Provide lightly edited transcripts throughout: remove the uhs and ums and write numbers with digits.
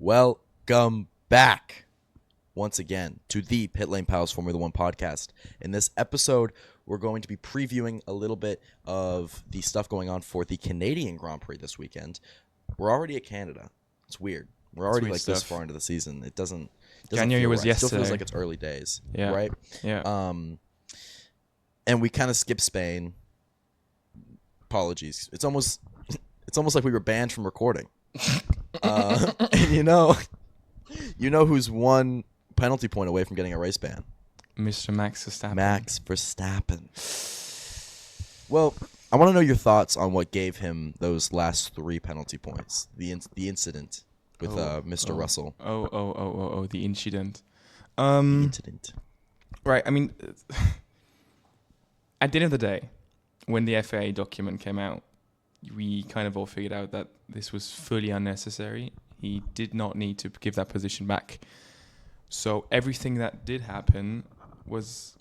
Welcome back once again to the Pitlane Pals Formula One podcast. In this episode, we're going to be previewing a little bit of the stuff going on for the Canadian Grand Prix this weekend. We're already at Canada. It's weird. We're already like this far into the season. It doesn't January feel was right. yesterday. It still feels like it's early days, Yeah. right? Yeah. And we kind of skipped Spain. Apologies. It's almost like we were banned from recording. And you know who's one penalty point away from getting a race ban? Mr. Max Verstappen. Max Verstappen. Well, I want to know your thoughts on what gave him those last 3 penalty points. The incident with Mr. Russell. The incident. The incident. Right. I mean, at the end of the day, when the FAA document came out, we kind of all figured out that this was fully unnecessary. He did not need to give that position back. So everything that did happen was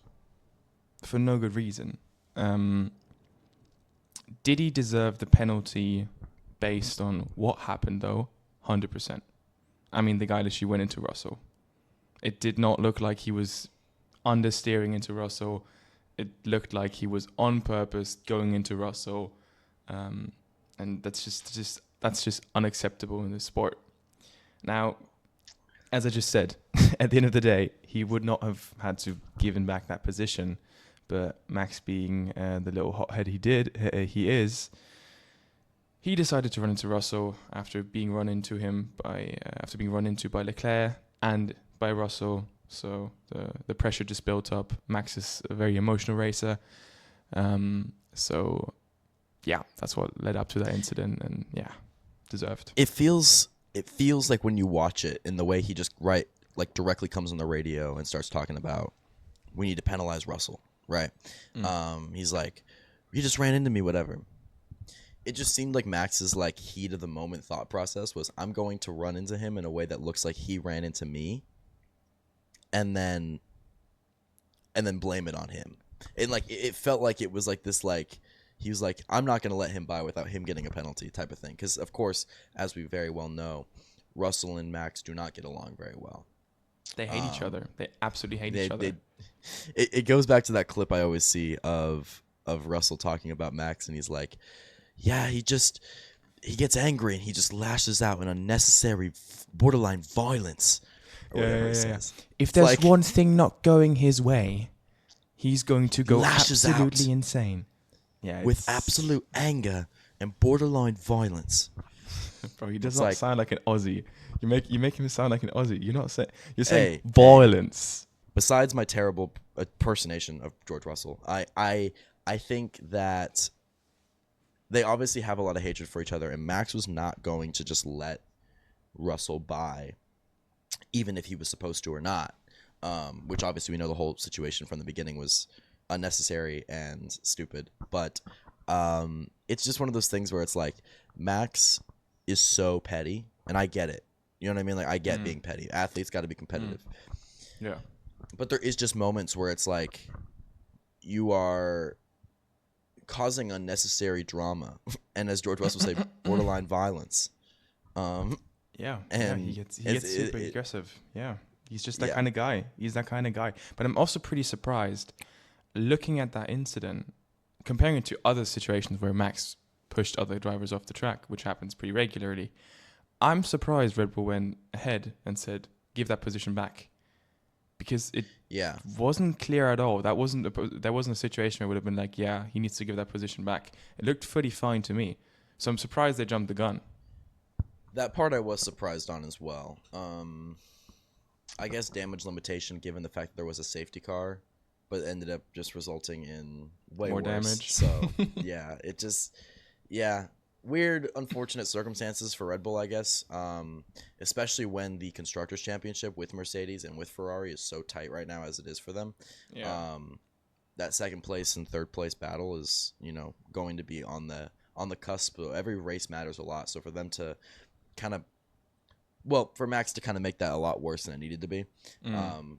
for no good reason. Did he deserve the penalty based on what happened, though? 100%. I mean, the guy literally went into Russell. It did not look like he was understeering into Russell. It looked like he was on purpose going into Russell. And that's just unacceptable in this sport. Now, as I just said, at the end of the day, he would not have had to given back that position. But Max, being the little hothead he decided to run into Russell after being run into by Leclerc and by Russell. So the pressure just built up. Max is a very emotional racer. So yeah, that's what led up to that incident, and yeah, deserved. It feels like when you watch it, in the way he just directly comes on the radio and starts talking about, we need to penalize Russell, right? He's like, he just ran into me, whatever. It just seemed like Max's like heat of the moment thought process was, I'm going to run into him in a way that looks like he ran into me, and then blame it on him. And like it felt like it was like this, like he was like, I'm not going to let him by without him getting a penalty type of thing. Because, of course, as we very well know, Russell and Max do not get along very well. They hate each other. They absolutely hate each other. It goes back to that clip I always see of Russell talking about Max, and he's like, yeah, he gets angry and he just lashes out in unnecessary borderline violence. Or whatever he says. If there's one thing not going his way, he's going to go absolutely insane. Yeah, with absolute anger and borderline violence. Bro, he does not sound like an Aussie. You make him sound like an Aussie. You're saying violence. Besides my terrible impersonation of George Russell, I think that they obviously have a lot of hatred for each other, and Max was not going to just let Russell by, even if he was supposed to or not. Which obviously we know the whole situation from the beginning was unnecessary and stupid, but it's just one of those things where it's like Max is so petty, and I get it. You know what I mean? Like, I get being petty. Athletes got to be competitive. Yeah. But there is just moments where it's like you are causing unnecessary drama, and as George Russell would say, borderline violence. Yeah. And he gets super aggressive. Yeah. He's just that kind of guy. He's that kind of guy. But I'm also pretty surprised, looking at that incident, comparing it to other situations where Max pushed other drivers off the track, which happens pretty regularly. I'm surprised Red Bull went ahead and said, give that position back. Because it wasn't clear at all. There wasn't a situation where it would have been like, yeah, he needs to give that position back. It looked pretty fine to me. So I'm surprised they jumped the gun. That part I was surprised on as well. I guess damage limitation, given the fact that there was a safety car, but ended up just resulting in way more worse damage. So weird, unfortunate circumstances for Red Bull, I guess. Especially when the Constructors' Championship with Mercedes and with Ferrari is so tight right now as it is for them. Yeah. That second place and third place battle is, going to be on the cusp. Every race matters a lot. So for them to for Max to kind of make that a lot worse than it needed to be,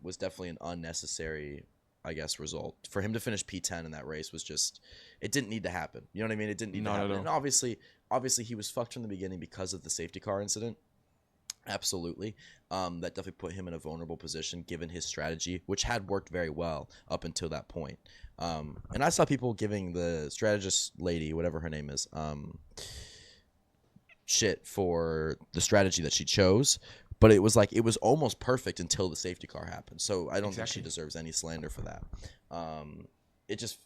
was definitely an unnecessary, I guess, result. For him to finish P10 in that race was just, it didn't need to happen. You know what I mean? It didn't need to happen. And obviously he was fucked from the beginning because of the safety car incident. Absolutely. That definitely put him in a vulnerable position given his strategy, which had worked very well up until that point. And I saw people giving the strategist lady, whatever her name is, shit for the strategy that she chose. But it was like it was almost perfect until the safety car happened. So I don't think she deserves any slander for that. It just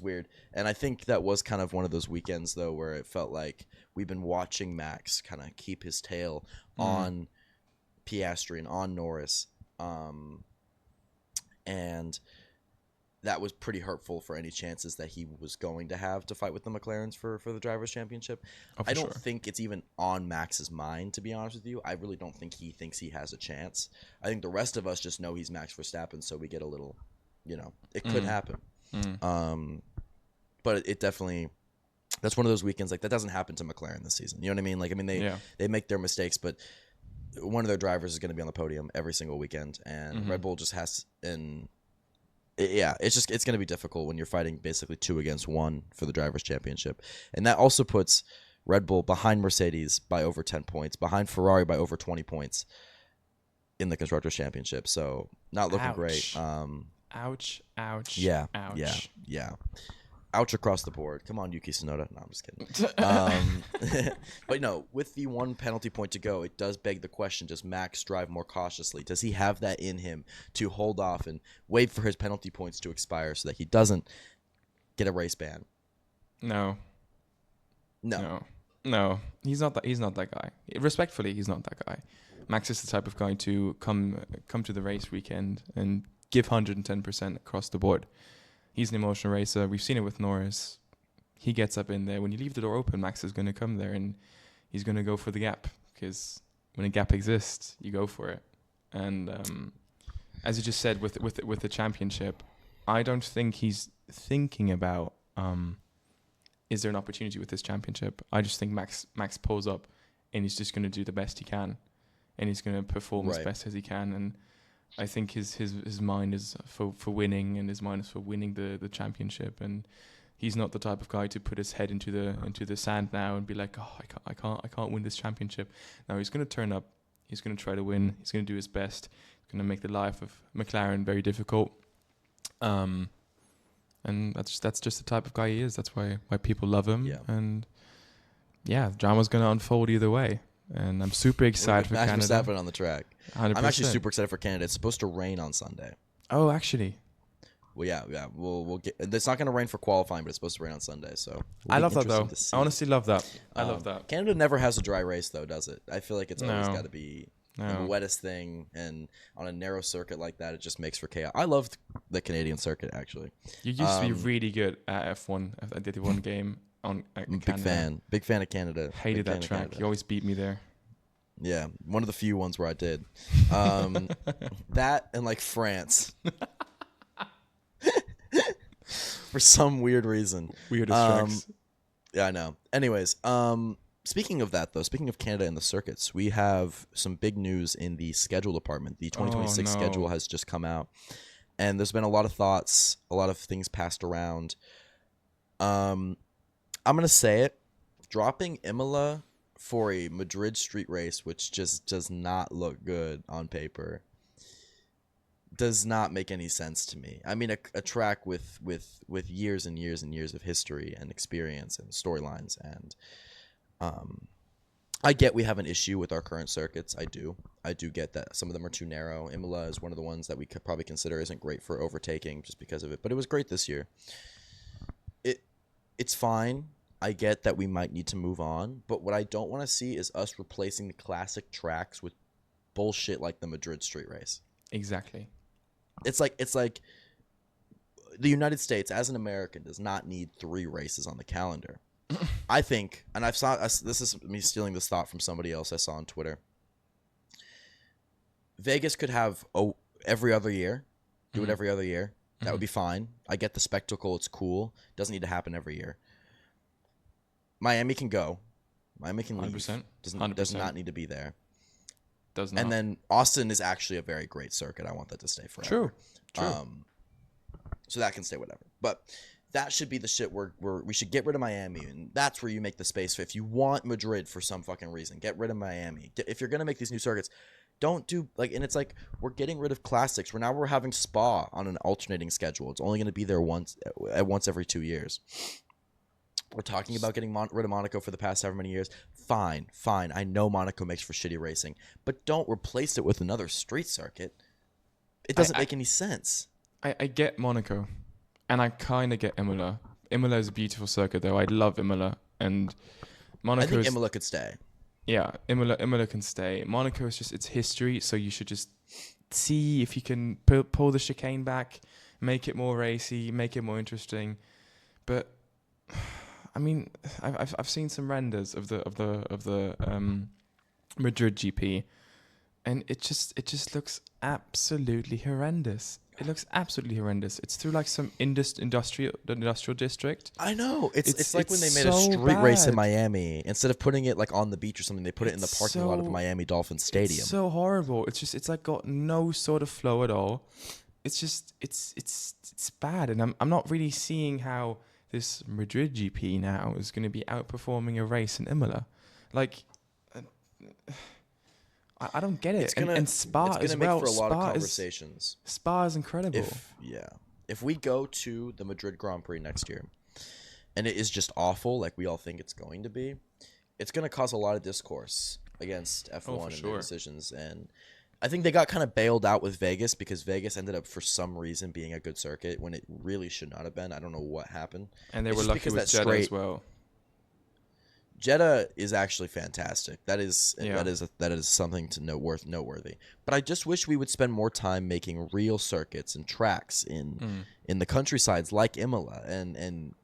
weird. And I think that was kind of one of those weekends though where it felt like we've been watching Max kind of keep his tail on Piastri and on Norris, and that was pretty hurtful for any chances that he was going to have to fight with the McLarens for the Drivers' Championship. I don't think it's even on Max's mind, to be honest with you. I really don't think he thinks he has a chance. I think the rest of us just know he's Max Verstappen, so we get a little, it could happen. But it definitely, that's one of those weekends, like, that doesn't happen to McLaren this season. You know what I mean? Like, I mean, they make their mistakes, but one of their drivers is going to be on the podium every single weekend, and Red Bull just has, it's going to be difficult when you're fighting basically 2 against 1 for the Drivers' Championship. And that also puts Red Bull behind Mercedes by over 10 points, behind Ferrari by over 20 points in the Constructors' Championship. So not looking great. Ouch. Yeah. Ouch across the board. Come on, Yuki Tsunoda. No, I'm just kidding. But no, with the 1 penalty point to go, it does beg the question, does Max drive more cautiously? Does he have that in him to hold off and wait for his penalty points to expire so that he doesn't get a race ban? No. He's not that guy. Respectfully, he's not that guy. Max is the type of guy to come to the race weekend and give 110% across the board. He's an emotional racer. We've seen it with Norris. He gets up in there. When you leave the door open, Max is going to come there and he's going to go for the gap, because when a gap exists, you go for it. And as you just said with the championship, I don't think he's thinking about is there an opportunity with this championship. I just think Max pulls up and he's just going to do the best he can, and he's going to perform as best as he can. And I think his mind is for winning, and his mind is for winning the championship. And he's not the type of guy to put his head into the sand now and be like, oh, I can't win this championship. Now he's going to turn up. He's going to try to win. He's going to do his best. He's going to make the life of McLaren very difficult. And that's just the type of guy he is. That's why people love him. Yeah. And drama's going to unfold either way. And I'm super excited for Canada. Max Verstappen on the track. 100%. I'm actually super excited for Canada. It's supposed to rain on Sunday. Oh, actually. Well, yeah. We'll get. It's not going to rain for qualifying, but it's supposed to rain on Sunday. So I love that though. I honestly love that. I love that. Canada never has a dry race though, does it? I feel like it's always got to be the wettest thing, and on a narrow circuit like that, it just makes for chaos. I loved the Canadian circuit actually. You used to be really good at F1. I did the one game. I'm a big fan of Canada. Hated that track. Canada. You always beat me there. Yeah, one of the few ones where I did. That and like France. For some weird reason. Weirdest tracks. Yeah, I know. Anyways, speaking of that though, speaking of Canada and the circuits, we have some big news in the schedule department. The 2026 schedule has just come out, and there's been a lot of thoughts, a lot of things passed around. I'm going to say it. Dropping Imola for a Madrid street race, which just does not look good on paper, does not make any sense to me. I mean, a track with years and years and years of history and experience and storylines. And I get we have an issue with our current circuits. I do get that some of them are too narrow. Imola is one of the ones that we could probably consider isn't great for overtaking just because of it. But it was great this year. It's fine. I get that we might need to move on, but what I don't want to see is us replacing the classic tracks with bullshit like the Madrid street race. Exactly. It's like the United States, as an American, does not need 3 races on the calendar. I think, and this is me stealing this thought from somebody else I saw on Twitter. Vegas could have every other year, do it every other year. That would be fine. I get the spectacle. It's cool. Doesn't need to happen every year. Miami can go. Miami can leave. 100%. Does not need to be there. Does not. And then Austin is actually a very great circuit. I want that to stay forever. True. So that can stay whatever. But that should be the shit where we should get rid of Miami, and that's where you make the space. If you want Madrid for some fucking reason, get rid of Miami. If you're gonna make these new circuits, don't do like. And it's like we're getting rid of classics. We're having Spa on an alternating schedule. It's only gonna be there once every 2 years. We're talking about getting rid of Monaco for the past however many years. Fine. I know Monaco makes for shitty racing, but don't replace it with another street circuit. It doesn't make any sense. I get Monaco, and I kind of get Imola. Imola is a beautiful circuit, though. I love Imola, and Monaco. I think Imola could stay. Yeah, Imola can stay. Monaco is just its history, so you should just see if you can pull the chicane back, make it more racy, make it more interesting. But I mean, I've seen some renders of the Madrid GP, and it just looks absolutely horrendous. It looks absolutely horrendous. It's through like some industrial district. I know. It's like when they made a street race in Miami. Instead of putting it like on the beach or something, they put it in the parking lot of Miami Dolphins Stadium. It's so horrible. It's like got no sort of flow at all. It's just it's bad, and I'm not really seeing how this Madrid GP now is going to be outperforming a race in Imola. Like, I don't get it. And Spa as well. It's going to make for a lot of conversations. Spa is incredible. If we go to the Madrid Grand Prix next year, and it is just awful, like we all think it's going to be, it's going to cause a lot of discourse against F1 and their decisions. And I think they got kind of bailed out with Vegas because Vegas ended up for some reason being a good circuit when it really should not have been. I don't know what happened. And they were lucky with Jeddah as well. Jeddah is actually fantastic. That is something to noteworthy. But I just wish we would spend more time making real circuits and tracks in the countrysides like Imola and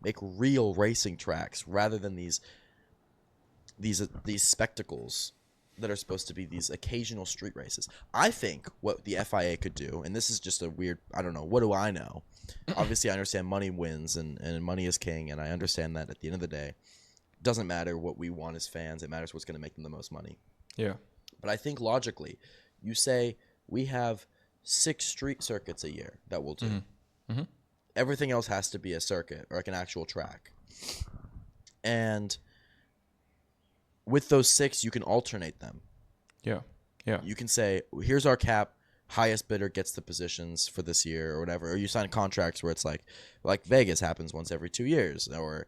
make real racing tracks rather than these spectacles that are supposed to be these occasional street races. I think what the FIA could do, and this is just a weird, I don't know, what do I know? Obviously, I understand money wins and money is king, and I understand that at the end of the day, it doesn't matter what we want as fans. It matters what's going to make them the most money. Yeah. But I think logically, you say we have 6 street circuits a year that we'll do. Mm-hmm. Everything else has to be a circuit or like an actual track. And with those 6, you can alternate them. Yeah. You can say, here's our cap. Highest bidder gets the positions for this year or whatever. Or you sign contracts where it's like Vegas happens once every 2 years. Or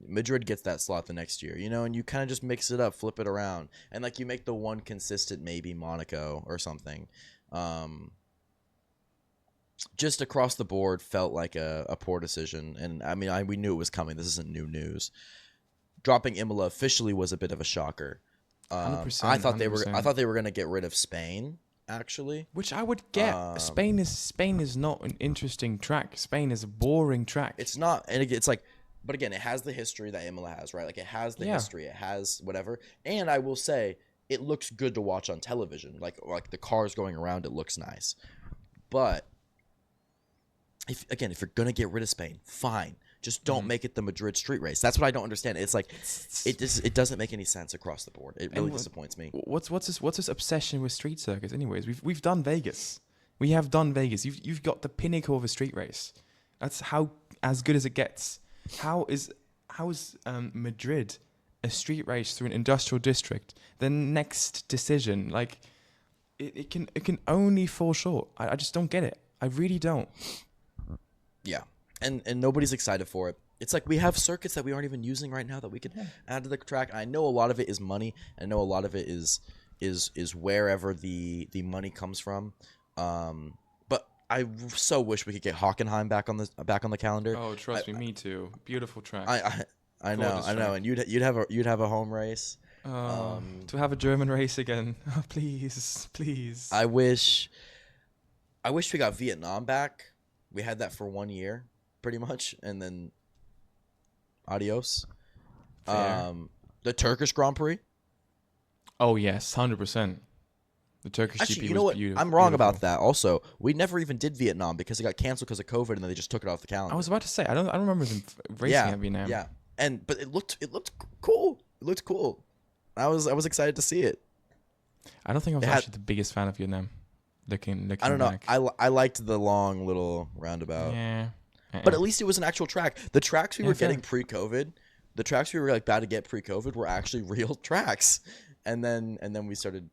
Madrid gets that slot the next year. And you kind of just mix it up, flip it around. And like you make the one consistent maybe Monaco or something. Just across the board felt like a poor decision. And I mean, we knew it was coming. This isn't new news. Dropping Imola officially was a bit of a shocker. 100%, I thought they were going to get rid of Spain, actually. Which I would get. Spain is not an interesting track. Spain is a boring track. It's not, and it's like, but again, it has the history that Imola has, right? Like it has the history, it has whatever. And I will say, it looks good to watch on television. Like the cars going around, it looks nice. But if you're going to get rid of Spain, fine. Just don't make it the Madrid street race. That's what I don't understand. It's like it doesn't make any sense across the board. It really disappoints me. What's this obsession with street circuits? Anyways, we've done Vegas. We have done Vegas. You've got the pinnacle of a street race. That's as good as it gets. How is Madrid a street race through an industrial district? The next decision, like it can only fall short. I just don't get it. I really don't. Yeah. And nobody's excited for it. It's like we have circuits that we aren't even using right now that we can add to the track. I know a lot of it is money. I know a lot of it is wherever the money comes from. But I so wish we could get Hockenheim back on the calendar. Oh, trust me too. Beautiful track. I know. And you'd have a home race. To have a German race again. Oh, please. I wish we got Vietnam back. We had that for 1 year. Pretty much, and then adios. The Turkish Grand Prix. Oh yes, 100%. The Turkish GP was beautiful. I'm wrong about that. Also, we never even did Vietnam because it got canceled because of COVID, and then they just took it off the calendar. I was about to say I don't remember them racing at Vietnam. Yeah, but it looked cool. It looked cool. I was excited to see it. I don't think I was actually the biggest fan of Vietnam. Looking I don't know. back. I liked the long little roundabout. Yeah. But at least it was an actual track. The tracks we were fair. getting pre-COVID, the tracks we were like about to get pre-COVID were actually real tracks. And then we started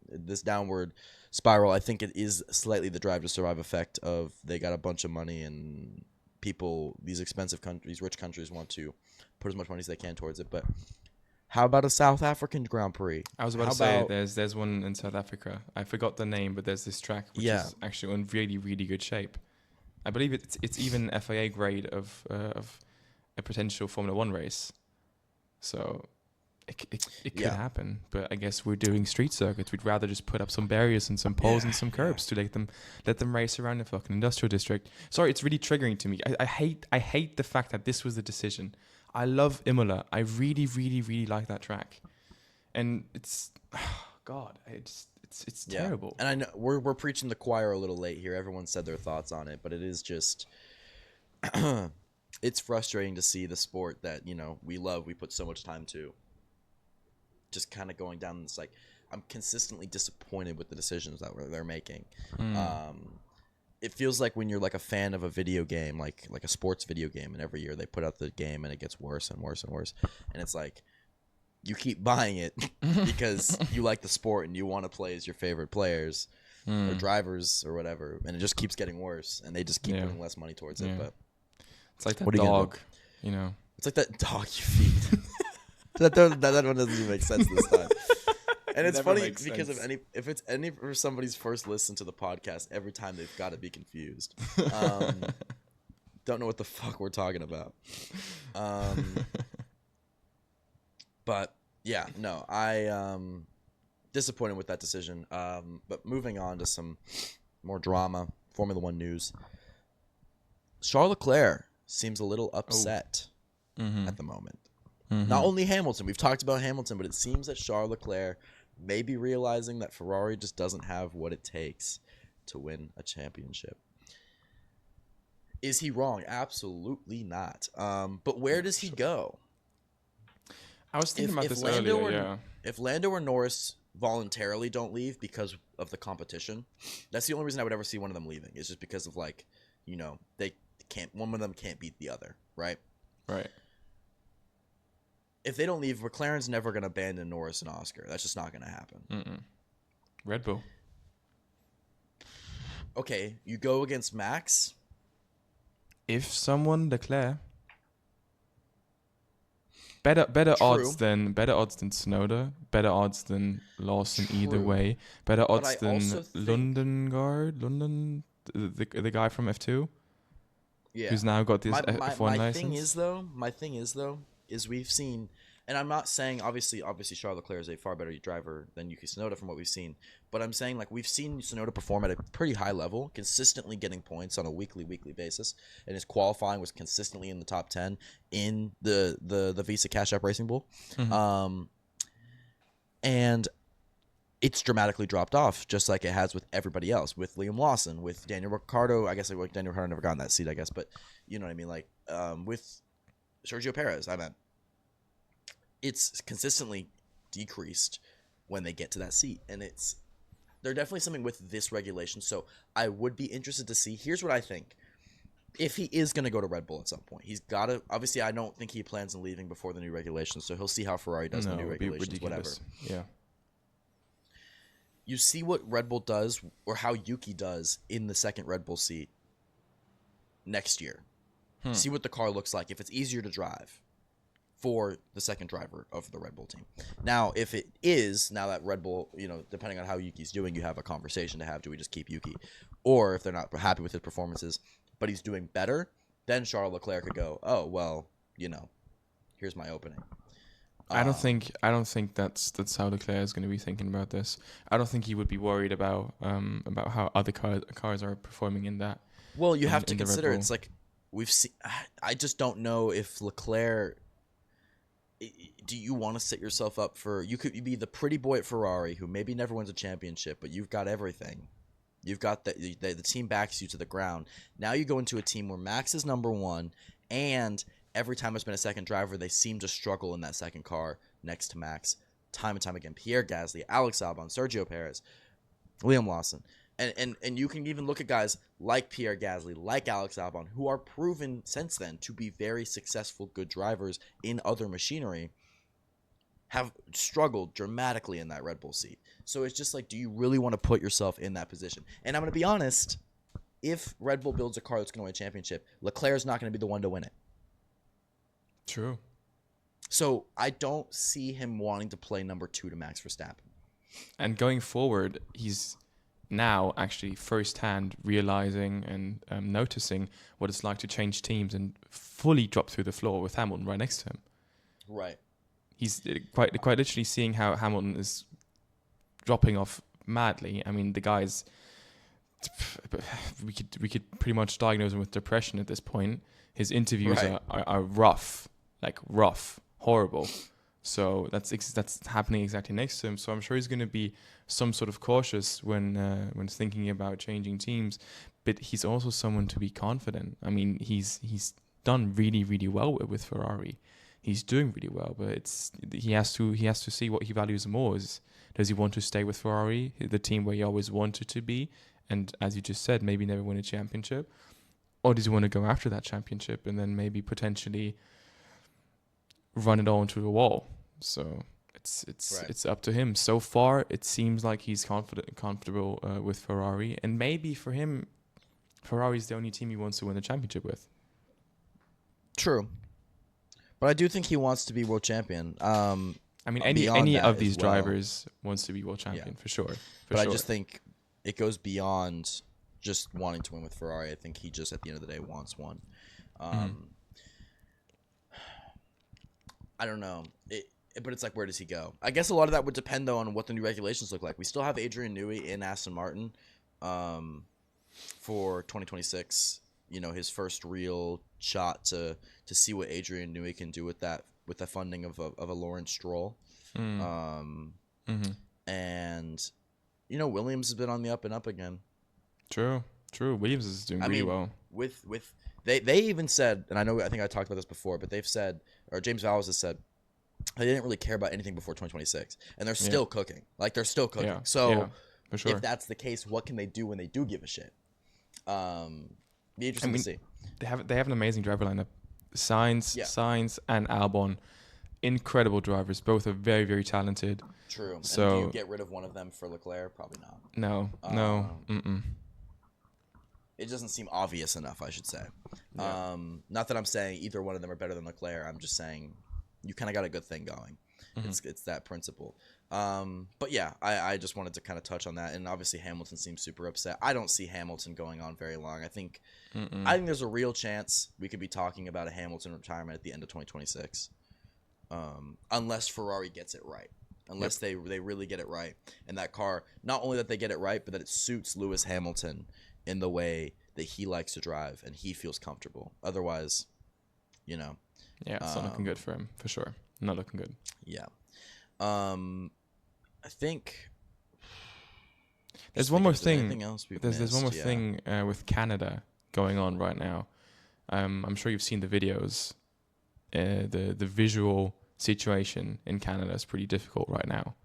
this downward spiral. I think it is slightly the Drive to Survive effect of they got a bunch of money and people, these expensive countries, rich countries want to put as much money as they can towards it. But how about a South African Grand Prix? I was about to say there's one in South Africa. I forgot the name, but there's this track which is actually in really, really good shape. I believe it's even FIA grade of a potential Formula One race. So it could happen. But I guess we're doing street circuits. We'd rather just put up some barriers and some poles and some curbs to let them race around the fucking industrial district. Sorry, it's really triggering to me. I hate the fact that this was the decision. I love Imola. I really, really, really like that track. And it's it's terrible. And I know we're preaching the choir a little late here. Everyone said their thoughts on it, but it is just it's frustrating to see the sport that, we love, we put so much time to, just kind of going down this, like, I'm consistently disappointed with the decisions that they're making. It feels like when you're like a fan of a video game, like a sports video game, and every year they put out the game and it gets worse and worse and worse, and it's like you keep buying it because you like the sport and you want to play as your favorite players or drivers or whatever, and it just keeps getting worse, and they just keep putting less money towards it. But it's like that dog, It's like that dog you feed. that one doesn't even make sense this time. And it's funny because if it's any for somebody's first listen to the podcast, every time they've got to be confused. Don't know what the fuck we're talking about. But yeah, no, I disappointed with that decision. But moving on to some more drama, Formula One news. Charles Leclerc seems a little upset at the moment. Not only Hamilton, we've talked about Hamilton, but it seems that Charles Leclerc may be realizing that Ferrari just doesn't have what it takes to win a championship. Is he wrong? Absolutely not. But where does he go? I was thinking about this earlier, If Lando or Norris voluntarily don't leave because of the competition, that's the only reason I would ever see one of them leaving. It's just because of, like, they can't. One of them can't beat the other, right? Right. If they don't leave, McLaren's never going to abandon Norris and Oscar. That's just not going to happen. Red Bull. Okay, you go against Max. If someone Leclerc. Better odds than Tsunoda. Better odds than Lawson either way. Better odds than London, the guy from F2. Yeah. Who's now got this F1 license. My thing is though, we've seen, and I'm not saying obviously Charles Leclerc is a far better driver than Yuki Tsunoda from what we've seen, but I'm saying, like, we've seen Tsunoda perform at a pretty high level, consistently getting points on a weekly basis, and his qualifying was consistently in the top 10 in the Visa Cash App Racing Bull. And it's dramatically dropped off, just like it has with everybody else, with Liam Lawson, with Daniel Ricciardo. I guess Daniel Ricciardo never got in that seat, I guess, but you know what I mean, like with Sergio Perez. It's consistently decreased when they get to that seat, and they're definitely something with this regulation. So I would be interested to see. Here's what I think: if he is going to go to Red Bull at some point, he's got to. Obviously, I don't think he plans on leaving before the new regulations, so he'll see how Ferrari does the new regulations, whatever. Yeah. You see what Red Bull does, or how Yuki does in the second Red Bull seat next year. See what the car looks like if it's easier to drive for the second driver of the Red Bull team. Now, if it is, now that Red Bull, depending on how Yuki's doing, you have a conversation to have. Do we just keep Yuki? Or if they're not happy with his performances, but he's doing better, then Charles Leclerc could go, oh, well, here's my opening. I don't think that's how Leclerc is going to be thinking about this. I don't think he would be worried about how other cars are performing in that. Well, you have to consider, it's like we've seen. I just don't know if Leclerc. Do you want to set yourself up for? You could be the pretty boy at Ferrari who maybe never wins a championship, but you've got everything. You've got the team backs you to the ground. Now you go into a team where Max is number one, and every time there's been a second driver, they seem to struggle in that second car next to Max, time and time again. Pierre Gasly, Alex Albon, Sergio Perez, Liam Lawson. And you can even look at guys like Pierre Gasly, like Alex Albon, who are proven since then to be very successful, good drivers in other machinery, have struggled dramatically in that Red Bull seat. So it's just like, do you really want to put yourself in that position? And I'm going to be honest, if Red Bull builds a car that's going to win a championship, Leclerc's not going to be the one to win it. True. So I don't see him wanting to play number 2 to Max Verstappen. And going forward, he's now actually firsthand realizing and noticing what it's like to change teams and fully drop through the floor with Hamilton right next to him. Right. He's quite literally seeing how Hamilton is dropping off madly. I mean, the guy's we could pretty much diagnose him with depression at this point. His interviews are rough, horrible. So that's happening exactly next to him. So I'm sure he's going to be some sort of cautious when thinking about changing teams. But he's also someone to be confident. I mean, he's done really, really well with Ferrari. He's doing really well, but he has to see what he values more. Does he want to stay with Ferrari, the team where he always wanted to be, and as you just said, maybe never win a championship, or does he want to go after that championship and then maybe potentially run it all into the wall? So it's up to him. So far, it seems like he's comfortable with Ferrari, and maybe for him, Ferrari's the only team he wants to win the championship with. True. But I do think he wants to be world champion. I mean, any of these drivers wants to be world champion for sure. I just think it goes beyond just wanting to win with Ferrari. I think he just, at the end of the day, wants one. I don't know. But it's like, where does he go? I guess a lot of that would depend, though, on what the new regulations look like. We still have Adrian Newey in Aston Martin for 2026. You know, his first real shot to see what Adrian Newey can do with the funding of a Lawrence Stroll. And you know, Williams has been on the up and up again. True. Williams is doing really well. They even said, and I think I talked about this before, but they've said, or James Vowles has said, they didn't really care about anything before 2026, and they're still cooking. Like, they're still cooking. Yeah. So for sure. If that's the case, what can they do when they do give a shit? Be interesting to see. They have an amazing driver lineup. Sainz and Albon, incredible drivers. Both are very, very talented. True. So, and do you get rid of one of them for Leclerc? Probably not. No. It doesn't seem obvious enough, I should say. Yeah. Not that I'm saying either one of them are better than Leclerc. I'm just saying you kind of got a good thing going. It's that principle. But yeah, I just wanted to kind of touch on that. And obviously Hamilton seems super upset. I don't see Hamilton going on very long. I think there's a real chance we could be talking about a Hamilton retirement at the end of 2026. Unless Ferrari gets it right. Unless they really get it right. And that car, not only that they get it right, but that it suits Lewis Hamilton in the way that he likes to drive and he feels comfortable. Otherwise, you know. Yeah, it's not looking good for him, for sure. Not looking good. Yeah. I think there's one more thing. There's one more thing with Canada going on right now. I'm sure you've seen the videos. The visual situation in Canada is pretty difficult right now.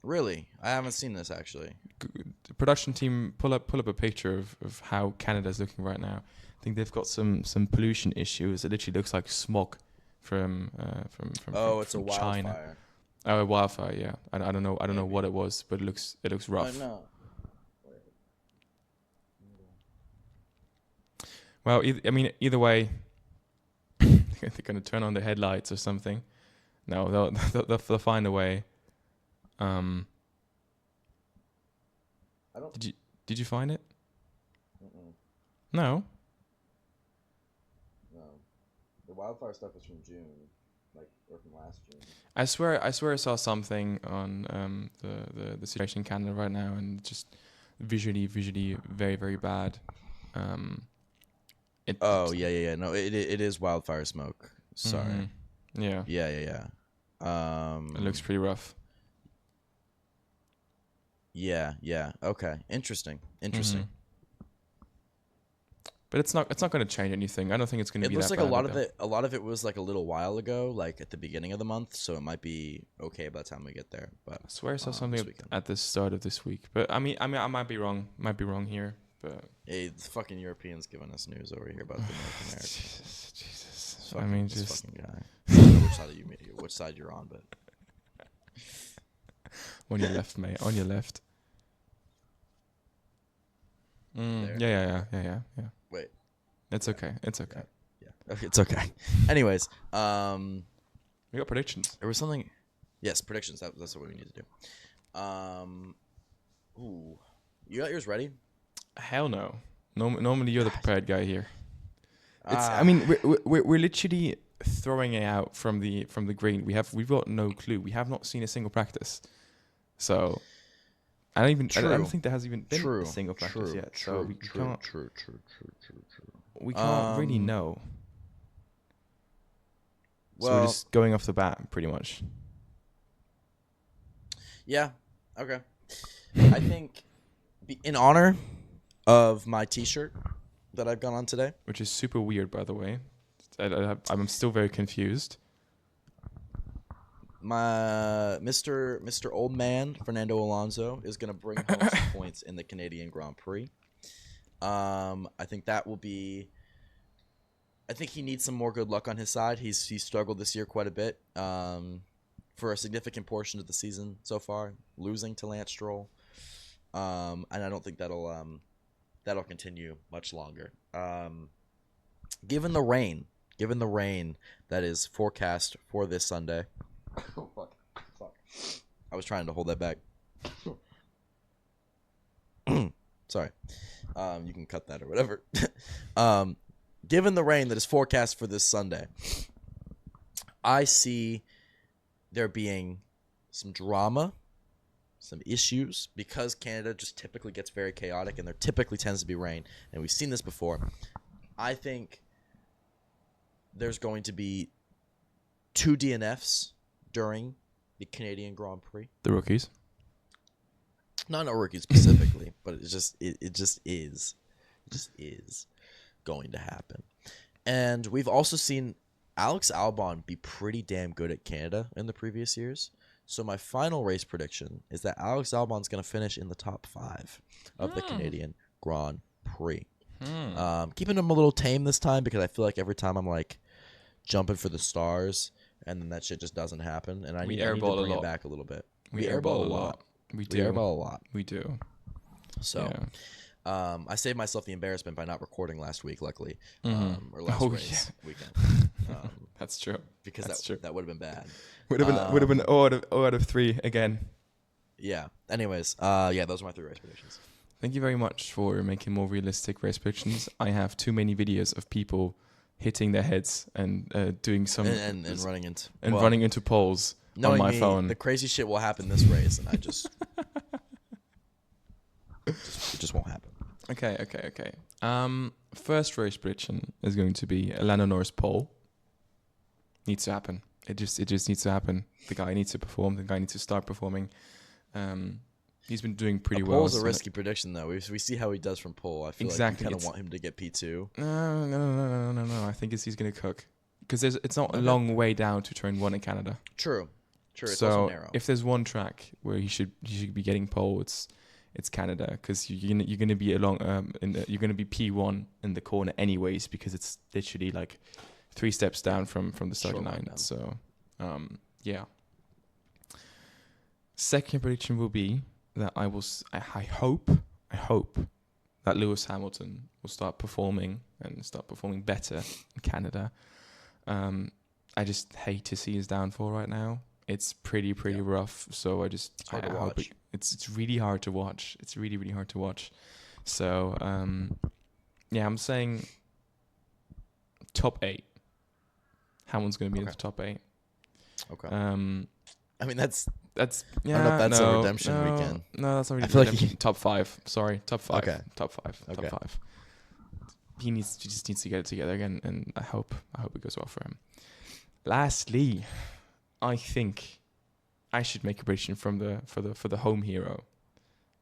Really? I haven't seen this, actually. The production team pull up a picture of how Canada's looking right now. I think they've got some pollution issues. It literally looks like smog from it's a wildfire. China. Oh, a wildfire, yeah. I don't know what it was, but it looks rough. I know. Well, either way, they're going to turn on the headlights or something. No, they'll find a way. Did you find it? No. No. The wildfire stuff is from June, or from last June. I swear I saw something on the situation in Canada right now, and just visually very, very bad. Yeah. No, it is wildfire smoke. Sorry. Yeah. Yeah. It looks pretty rough. Yeah. Okay. Interesting. But it's not going to change anything. I don't think it's going to be that bad. It looks like a lot of it was like a little while ago, like at the beginning of the month, so it might be okay by the time we get there. But I swear I saw something at the start of this week. But I mean, I might be wrong. Might be wrong here. But hey, the fucking Europeans giving us news over here about the North Americans. Jesus. Fucking, I mean, this just fucking guy. I don't know which side you're on, but on your left, mate. On your left. Yeah. Wait. It's okay. It's okay. Yeah. Okay, it's okay. Anyways, We got predictions. there was something. Yes, predictions. That's what we need to do. Ooh, you got yours ready? Hell no. Normally you're the prepared guy here. I mean, we're literally throwing it out from the green. We've got no clue. We have not seen a single practice. So I don't think there has even been a single practice yet. So we can't. We can't really know. So we're just going off the bat, pretty much. Yeah. Okay. I think, in honor of my T-shirt that I've got on today, Which is super weird, by the way. I'm still very confused. my Mr. Old Man Fernando Alonso is going to bring home some points in the Canadian Grand Prix. I think that will be. I think he needs some more good luck on his side. He's struggled this year quite a bit for a significant portion of the season so far, losing to Lance Stroll, and I don't think that'll continue much longer. Given the rain that is forecast for this Sunday. Oh, fuck. I was trying to hold that back. Sorry. You can cut that or whatever. Given the rain that is forecast for this Sunday, I see there being some drama, some issues, because Canada just typically gets very chaotic and there typically tends to be rain, and we've seen this before. I think there's going to be 2 DNFs during the Canadian Grand Prix. The rookies. Not a rookie specifically, but it just is going to happen. And we've also seen Alex Albon be pretty damn good at Canada in the previous years. So my final race prediction is that Alex Albon's going to finish in the top 5 of the Canadian Grand Prix. Keeping him a little tame this time because I feel like every time I'm like jumping for the stars and then that shit just doesn't happen. And I need to bring it back a little bit. We airball a lot. We do. We airball a lot. We do. So, I saved myself the embarrassment by not recording last week, luckily, or last weekend. That's true. Because that would have been bad. Would have been 0 out of 3 again. Yeah. Anyways, those are my 3 race predictions. Thank you very much for making more realistic race predictions. I have too many videos of people hitting their heads and doing some and running into running into poles on my phone. The crazy shit will happen this race, and I just it just won't happen. Okay. First race prediction is going to be a Lando Norris pole. Needs to happen. It just needs to happen. The guy needs to perform. The guy needs to start performing. He's been doing pretty well. Pole's a risky prediction, though. We see how he does from pole. I feel like you kind of want him to get P2. No. I think he's going to cook. Because it's not a long way down to turn 1 in Canada. True. It's so also narrow. If there's one track where he should be getting pole, it's Canada, because you're gonna be you're gonna be P1 in the corner anyways, because it's literally like 3 steps down from the starting line. So, yeah. Second prediction will be that I hope that Lewis Hamilton will start performing better in Canada. I just hate to see his downfall right now. It's pretty rough. So I hope it's really hard to watch. It's really, really hard to watch. So, I'm saying top 8. Hamilton's going to be in the top 8. Okay. I mean, that's yeah. I don't know if that's a redemption weekend. No, that's not redemption. Like top 5. Sorry, top 5. Okay. Top 5. Okay. Top 5. He just needs to get it together again, and I hope it goes well for him. Lastly, I think I should make a prediction for the home hero,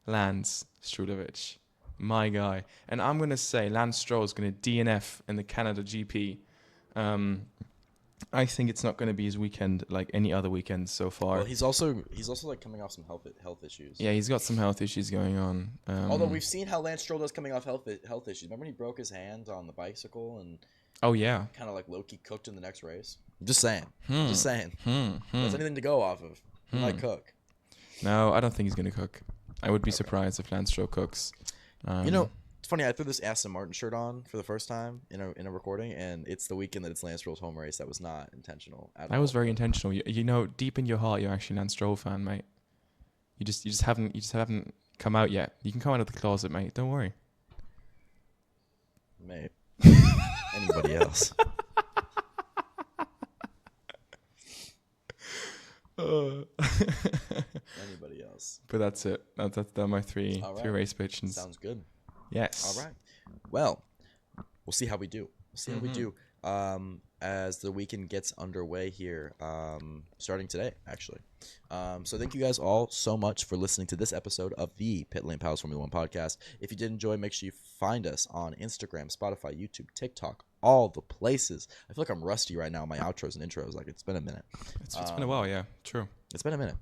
Lance Strulovic. my guy. And I'm going to say Lance Stroll is going to DNF in the Canada GP. I think it's not going to be his weekend like any other weekend so far. Well, he's also like coming off some health issues. Yeah, he's got some health issues going on. Although we've seen how Lance Stroll does coming off health issues. Remember when he broke his hand on the bicycle and oh yeah, kind of like low-key cooked in the next race? I'm just saying. Just saying. There's anything to go off of. He might cook. No, I don't think he's going to cook. I would be surprised if Lance Stroll cooks. It's funny. I threw this Aston Martin shirt on for the first time in a recording, and it's the weekend that it's Lance Stroll's home race. That was not intentional at all. That was very intentional. You know, deep in your heart, you're actually a Lance Stroll fan, mate. You just haven't come out yet. You can come out of the closet, mate. Don't worry. Mate. Anybody else? Anybody else? But that's it. That's my three race predictions. Sounds good. Yes. All right. Well, we'll see how we do. As the weekend gets underway here, starting today, actually. So thank you guys all so much for listening to this episode of the Pitlane Pals Formula One podcast. If you did enjoy, make sure you find us on Instagram, Spotify, YouTube, TikTok, all the places. I feel like I'm rusty right now in my outros and intros. Like, it's been a minute. It's been a while, yeah. True. It's been a minute.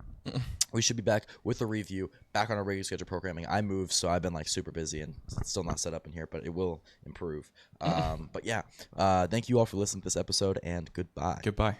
We should be back with a review, back on our regular schedule programming. I moved, so I've been like super busy and it's still not set up in here, but it will improve. But yeah, thank you all for listening to this episode, and goodbye. Goodbye.